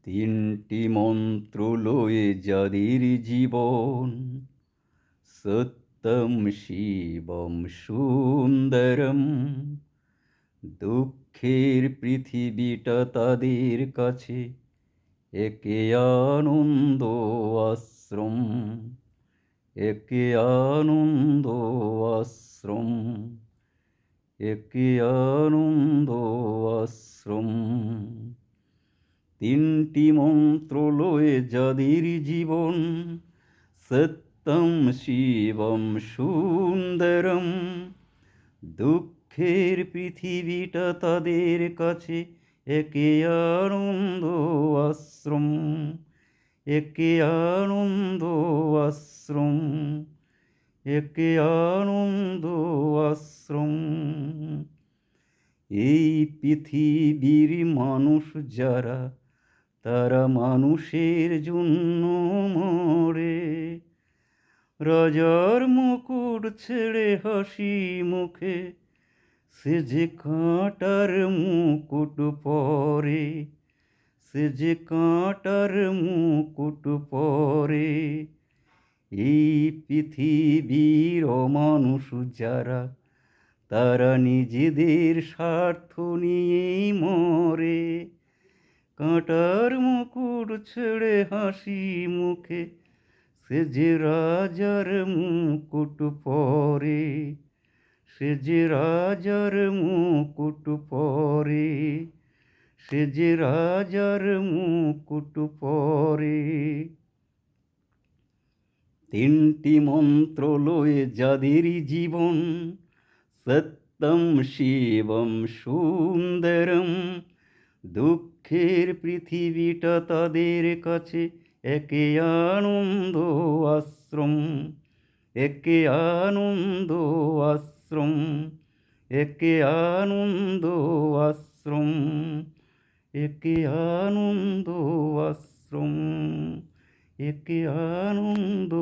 তিনটি মন্ত্র লয়ে যাদের জীবন, সত্যম শিবম সুন্দরম। দুঃখের পৃথিবীটা তাদের কাছে একে আনন্দ আশ্রম, একে আনন্দ আশ্রম, একে আনন্দ আশ্রম। তিনটি মন্ত্র লয়ে যাদের জীবন, সত্যম শিবম সুন্দরম। দুঃখের পৃথিবীটা তাদের কাছে একে আনন্দ আশ্রম, একে আনন্দ আশ্রম, একে আনন্দ আশ্রম। এই পৃথিবীর মানুষ যারা, তারা মানুষের জন্য মরে। রাজার মুকুট ছেড়ে হাসি মুখে সে যে কাঁটার মুকুট পরে, সে যে কাঁটার মুকুট পরে। এই পৃথিবীর অমানুষ যারা, তারা নিজেদের স্বার্থ নিয়েই মরে। কাঁটার মুকুট ছেড়ে হাসি মুখে সে যে রাজার মুকুট পরে, সে যে রাজার মুকুট পরে, সে যে রাজার মুকুট পরে। তিনটি মন্ত্র লয়ে যাদের জীবন, সত্যম শিবম সুন্দরম। দুঃখের পৃথিবীটা তাদের কাছে একে আনন্দ আশ্রম, একে আনন্দ আশ্রম, একে আনন্দ আশ্রম, একে আনন্দ আশ্রম, একে আনন্দ